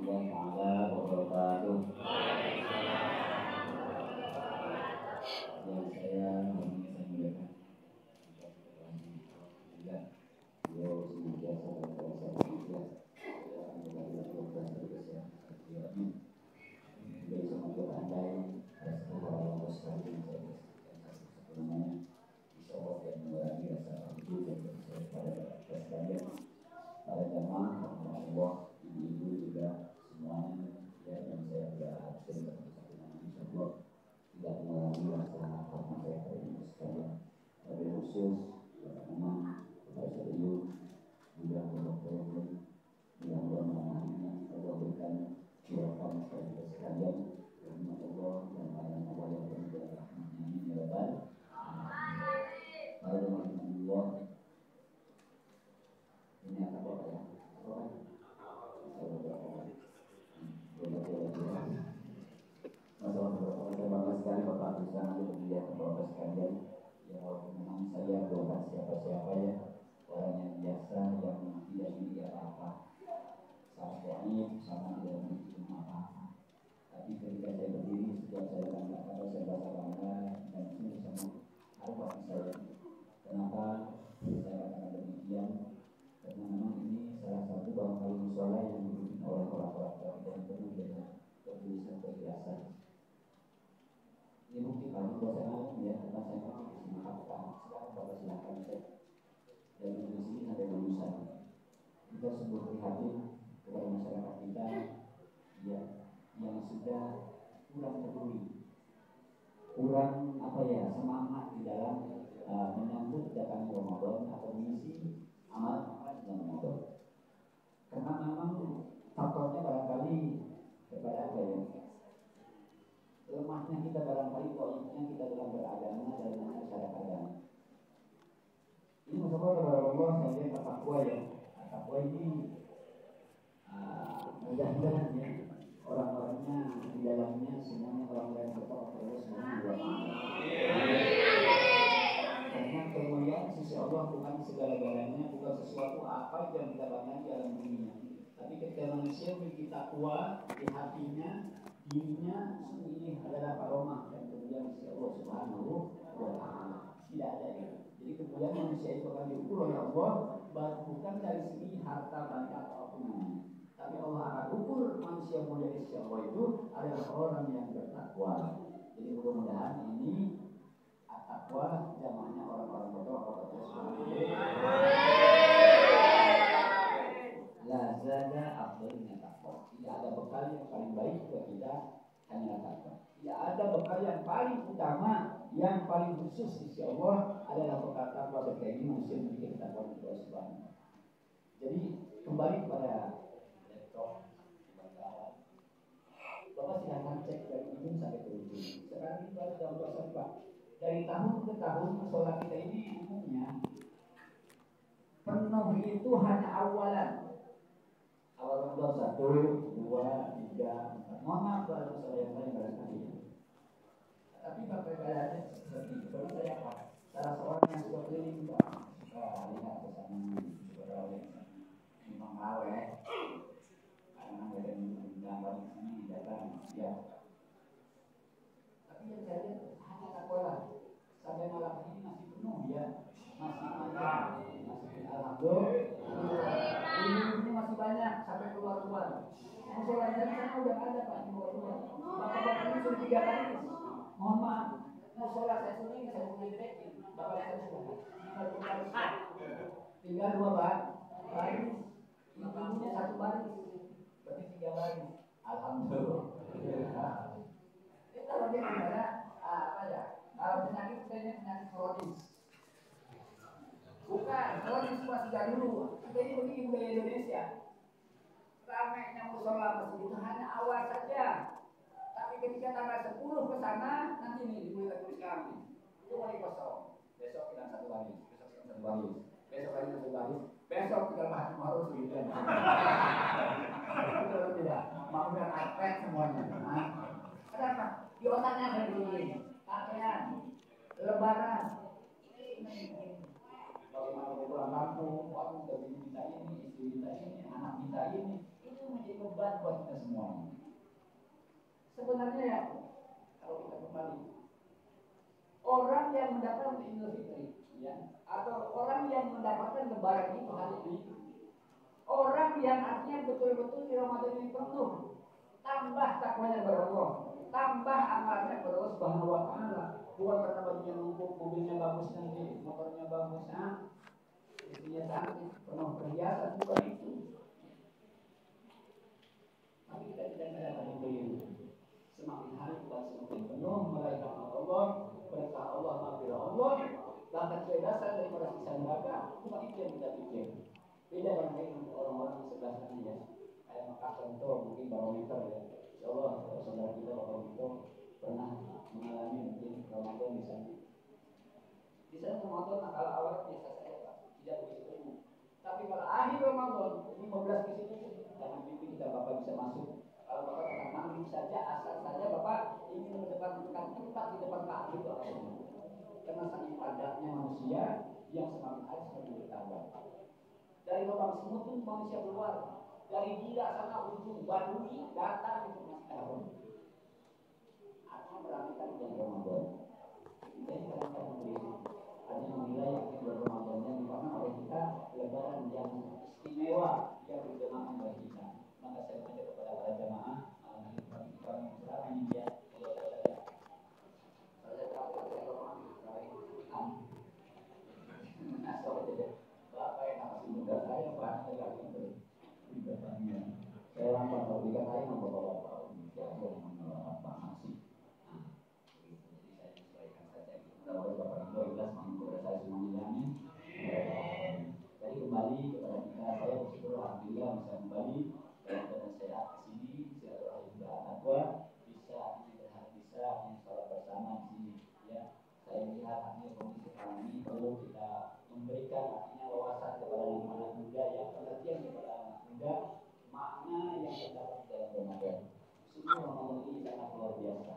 warahmatullahi wabarakatuh. Yang saya muliakan beliau senantiasa dalam kuasa dari semoga pandai rasa Allah sekali sebelumnya bisa dan mengurangi rasa takut dan percaya pada sekalian para jamaah Allah ibu-ibu juga semuanya ya dan saya berharap dengan insyaallah tidak mengurangi rasa hormat saya pada ibu sekalian pada khusus memang pada serius juga berdoa mudah-mudahan Allah berikan kekuatan kepada kita sekalian rahmat Allah dan pahala Allah yang penuh rahmatnya ya Rabbal alamin. Allah ini apa ya? Saya bangga sekali Bapak Ustaz nanti pemilihan Bapak sekalian. Ya memang saya bukan siapa-siapa ya, orang yang biasa yang tidak memiliki apa-apa. Saya ini sama tidak memiliki apa-apa. Tapi ketika saya berdiri, setiap saya bangga atau saya bangga dan ini sama harapan saya. Kenapa saya katakan demikian? Karena memang ini salah satu barangkali musola yang dibikin oleh orang-orang dan penuh dengan ketulisan kebiasaan. Ini bukti kami bahwa ya, karena saya masih mengatakan sekarang Bapak silakan cek dan di sini sampai lulusan. Kita sebut prihatin kepada masyarakat kita ya, yang sudah kurang peduli, kurang apa ya semangat di dalam menyambut datang Ramadan atau mengisi amal dan Ramadan. Karena memang faktornya barangkali kepada apa ya? Lemahnya kita barangkali poinnya kita dalam beragama dan masyarakat agama. Ini masalah kepada Allah saya takwa ya. Takwa ini mudah-mudahan ya orang-orangnya di dalamnya semuanya orang-orang yang bertakwa kepada Allah karena kemuliaan sisi Allah bukan segala-galanya, bukan sesuatu apa yang kita banggakan di dalam dunia. Tapi ketika manusia memiliki takwa di hatinya, dirinya ini adalah karomah dan kemudian sisi Allah Subhanahu wa Ta'ala. Tidak ada itu. Jadi kemudian manusia itu akan diukur oleh Allah bukan dari segi harta benda apapun. Tapi Allah akan ukur manusia mulia di sisi Allah itu adalah orang yang bertakwa. Jadi mudah-mudahan ini takwa zamannya orang-orang bertakwa kepada Allah. La zada afdalnya takwa. Tidak ada bekal yang paling baik buat kita hanya takwa. Tidak ada bekal yang paling utama, yang paling khusus di sisi Allah adalah bekal takwa. Ketika ini manusia memiliki takwa kepada Allah Subhanahu. Jadi kembali kepada laptop Bapak silahkan cek dari ujung sampai ke ujung. Sekarang ini baru dalam proses Pak. Dari tahun ke tahun musola kita ini umumnya penuh itu hanya awalan. Awal Ramadan 1, 2, 3, 4. Mohon maaf kalau musola yang lain barangkali. Tapi Bapak ibadatnya seperti itu. Baru saya Pak. Salah seorang yang suka keliling Pak. Lihat ke sana, saudara yang memang awet. Karena ada yang gambar di sini datang ya. Tapi yang saya lihat hanya takwa. Sampai malam ini masih penuh ya, masih alhamdulillah. Ini masih banyak sampai keluar-keluar. Musola di sana udah ada Pak keluar-keluar. Bapak ini sudah 3 kali. Mohon maaf, musola saya sendiri saya punya direkin. Bapak saya sudah tinggal 2 baris. Ibunya 1 baris. Berarti 3 baris. Alhamdulillah. Itu kalau dia gimana? Apa ya? Kalau penyakit ini penyakit kronis. Bukan, kronis masih dari dulu. Kita ini begini budaya Indonesia. Ramainya musola masjid itu hanya awal saja. Tapi ketika tanggal 10 ke sana, nanti nih dimulai tulis kami. Itu mulai kosong. Besok kita 1 baris, besok kita 1 baris, besok lagi 1 baris, besok kita bahas harus gitu. Betul tidak? Mau dan atlet semuanya. Ada apa? Di otaknya ada begini. Pakaian, lebaran, bagaimana pulang kampung, waktu gaji kita ini, istri kita ini, anak kita ini menjadi beban buat kita semua. Sebenarnya ya, kalau kita kembali, orang yang mendapatkan Idul Fitri, ya, atau orang yang mendapatkan Lebaran itu hari ini, orang yang artinya betul-betul di Ramadan ini penuh, tambah takwanya kepada Allah, tambah amalnya kepada Allah Subhanahu Wa Taala. Bukan karena bajunya numpuk, mobilnya bagus nanti, motornya bagus, istrinya cantik, penuh perhiasan, bukan itu. Tapi kita tidak mendapatkan itu. Semakin hari kita semakin penuh meraih rahmat Allah, berkah Allah, maghfirah Allah, bahkan kebebasan daripada siksa neraka. Bukan itu yang kita pikir. Beda dengan orang-orang di sebelah sana ya. Kayak Mekah contoh mungkin barometer ya. Insyaallah saudara kita Bapak itu pernah mengalami mungkin Ramadan di sana. Di sana Ramadan awal biasa saja Pak, tidak begitu penuh. Tapi kalau akhir Ramadan 15 ke situ, jangan mimpi kita Bapak bisa masuk. Kalau Bapak akan mandi saja, asal saja Bapak ingin mendapatkan tempat di depan Ka'bah itu apa semua. Karena saking padatnya manusia yang semakin hari semakin bertambah. Dari lubang semut pun manusia keluar. Dari gila sana ujung Badui datang itu masih tahun. Artinya meramaikan bulan Ramadan. Jadi kadang-kadang begitu. Ada yang menilai bulan Ramadannya dimana oleh kita Lebaran yang istimewa yang berjamaah oleh kita. Maka saya mengajak kepada para jamaah malam ini kami berharap ini dia saya lambat kalau dikatakan saya bapak-bapak saya menolak masih. Jadi saya sesuaikan saja. Kalau bapak ibu jelas mengukur saya semuanya. Jadi kembali kepada kita, saya bersyukur alhamdulillah bisa kembali dalam keadaan sehat ke sini, silaturahmi juga akwa bisa sholat bersama di sini. Ya, saya melihat artinya kondisi sekarang ini perlu kita memberikan artinya wawasan kepada anak muda yang pengertian kepada anak muda makna yang terdapat dalam Ramadan. Sungguh Ramadan ini sangat luar biasa.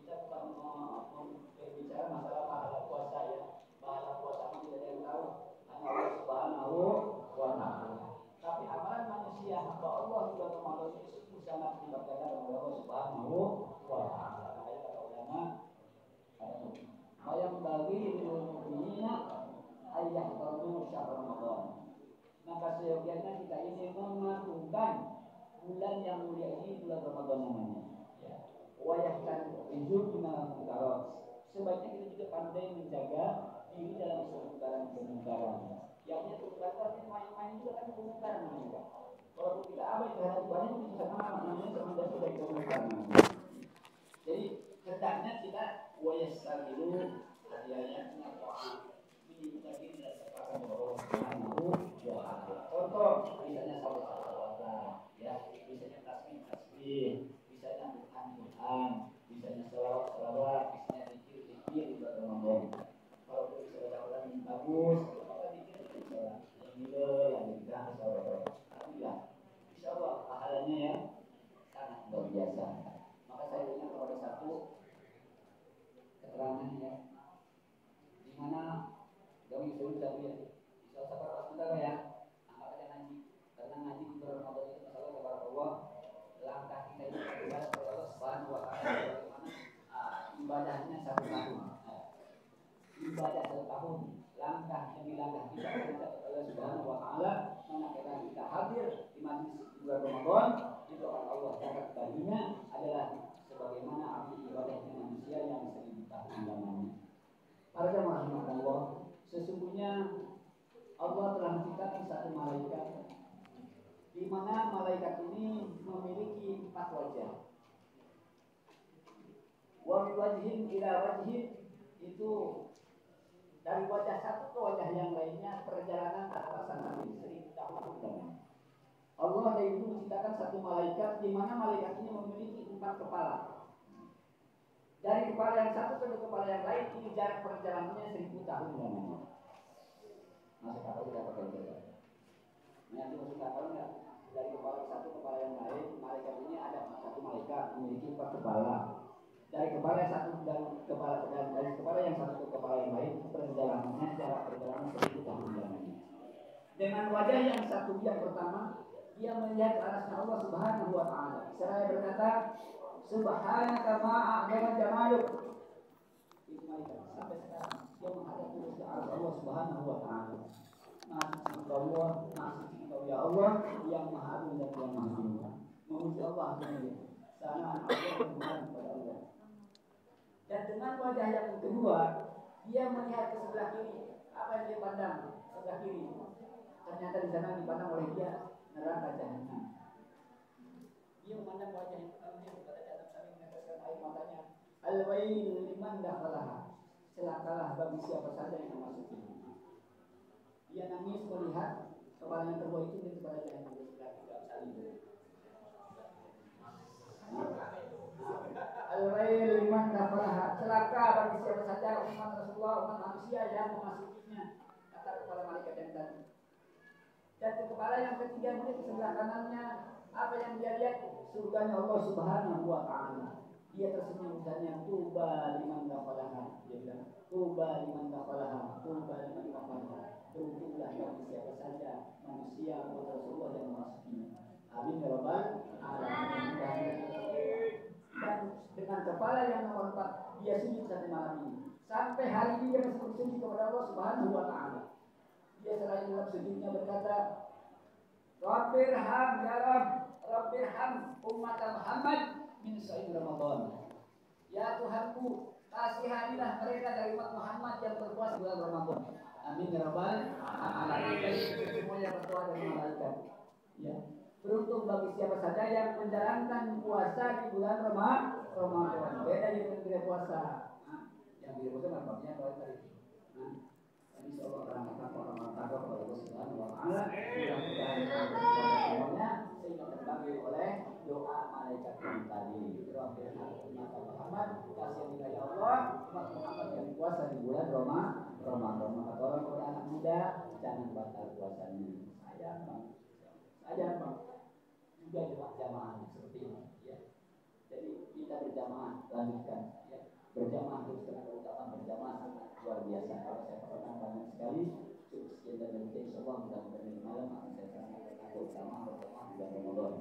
Kita bukan berbicara masalah pahala puasa ya. Pahala puasa itu tidak ada yang tahu, hanya Allah Subhanahu wa Ta'ala. Tapi amalan manusia hamba Allah di bulan Ramadan ini sungguh sangat diberkahi oleh Allah Subhanahu wa Ta'ala. Makanya kata ulama, yang bagi ilmunya ayah tahu syahr Ramadan. Maka seyogianya kita ini mengagungkan bulan yang mulia ini, bulan Ramadan namanya. Ya. Wayahkan hidup dengan mukarat. Sebaiknya kita juga pandai menjaga diri dalam kemungkaran. Yang ini kemungkaran ini main-main juga kan kemungkaran juga. Kalau kita abai terhadap banyak itu bisa namanya sama dari kemungkaran. Jadi hendaknya kita wayahkan dulu hadiahnya ini kita tidak sepakat bahwa contoh misalnya salat ya, misalnya tasbih, misalnya Quran, misalnya selawat, misalnya zikir di bulan Ramadan. Kalau bisa baca Quran yang bagus, maka zikir yang nilai yang kita saudara. Alhamdulillah, insyaallah pahalanya ya sangat luar biasa. Maka saya ingat kepada satu keterangan ya, di mana kami sudah tahu ya, di salah satu sebentar ya. Karena ngaji di bulan Ramadan itu masalah kepada Allah, langkah kita itu adalah kepada Allah Subhanahu wa Ta'ala bagaimana ibadahnya 1 tahun. Ibadah 1 tahun, langkah demi langkah kita kepada Allah Subhanahu wa Ta'ala, manakala kita hadir di majlis bulan Ramadan, itu akan Allah catat baginya adalah sebagaimana api ibadahnya manusia yang 1000 tahun lamanya. Para jemaah Allah, sesungguhnya Allah telah menciptakan satu malaikat di mana malaikat ini memiliki 4 wajah. Wa wajhin ila wajhin, itu dari wajah satu ke wajah yang lainnya perjalanan atasan Nabi 1000 tahun. Allah dari itu menciptakan satu malaikat di mana malaikat ini memiliki 4 kepala. Dari kepala yang satu ke kepala yang lain ini jarak perjalanannya 1000 tahun namanya. Masuk akal tidak pakai jaga. Nah, itu masuk akal enggak? Dari kepala satu ke kepala yang lain, malaikat ini ada satu malaikat memiliki 4 kepala. Dari kepala satu dan dari kepala yang satu ke kepala yang lain perjalanannya jarak perjalanan 1000 tahun namanya. Dengan wajah yang satu yang pertama dia melihat arasnya Allah Subhanahu wa taala. Seraya berkata, Subhanaka ma'a'zama jamaluk. Itu malaikat sampai sekarang dia menghadap ke arah Allah Subhanahu wa taala. Allah, engkau ya Allah yang maha agung dan yang maha tinggi. Memuji Allah sendiri. Sana Allah berhubungan kepada Allah. Dan dengan wajah yang kedua, dia melihat ke sebelah kiri. Apa yang dia pandang? Sebelah kiri. Ternyata di sana dipandang oleh dia neraka jahanam. Dia memandang wajah yang pertama dia kepada jahanam sambil meneteskan air matanya. Al-wail liman dakhalaha. Celakalah bagi siapa saja yang memasukinya. Dia nangis melihat kepala yang kedua itu di kepada jahanam sebelah kiri saling. Al-wail liman dakhalaha. Celaka bagi siapa saja umat Rasulullah, umat manusia yang memasukinya. Kata kepala malaikat yang tadi. Dan ke kepala yang ketiga mungkin di sebelah kanannya, apa yang dia lihat? Surganya Allah Subhanahu wa taala. Dia tersenyum misalnya, tuba liman dakhalaha. Dia bilang, tuba liman dakhalaha, tuba liman dakhalaha. Beruntunglah bagi siapa saja manusia umat Rasulullah yang memasukinya. Amin ya rabbal alamin. Dan dengan kepala yang nomor 4 dia sujud sampai malam ini. Sampai hari ini dia masih bersujud kepada Allah Subhanahu wa taala. Dia selain dalam sujudnya berkata, Rabbirham ya Rabb, Rabbirham umat Muhammad min sa'id Ramadan. Ya Tuhanku, kasihanilah mereka dari umat Muhammad yang berpuasa bulan Ramadan. Amin ya rabbal alamin. Semuanya berdoa dari malaikat. Ya. Beruntung bagi siapa saja yang menjalankan puasa di bulan Ramadan. Beda dengan tidak puasa. Yang tidak puasa maksudnya kalau tadi. Insyaallah rahmatan orang kepada Allah Subhanahu wa taala semuanya sehingga terbagi oleh doa malaikat tadi. Umat Muhammad kasih ya Allah, umat Muhammad yang puasa di bulan Ramadan. Maka orang kepada anak muda jangan batal puasanya. Sayang Bang. Juga jamaah seperti ini ya. Jadi kita berjamaah lanjutkan ya. Berjamaah terus karena keutamaan berjamaah sangat luar biasa. Kalau saya pernah banyak sekali cukup sekian dan demikian insyaallah mudah-mudahan malam akan saya sampaikan keutamaan berjamaah bulan Ramadan.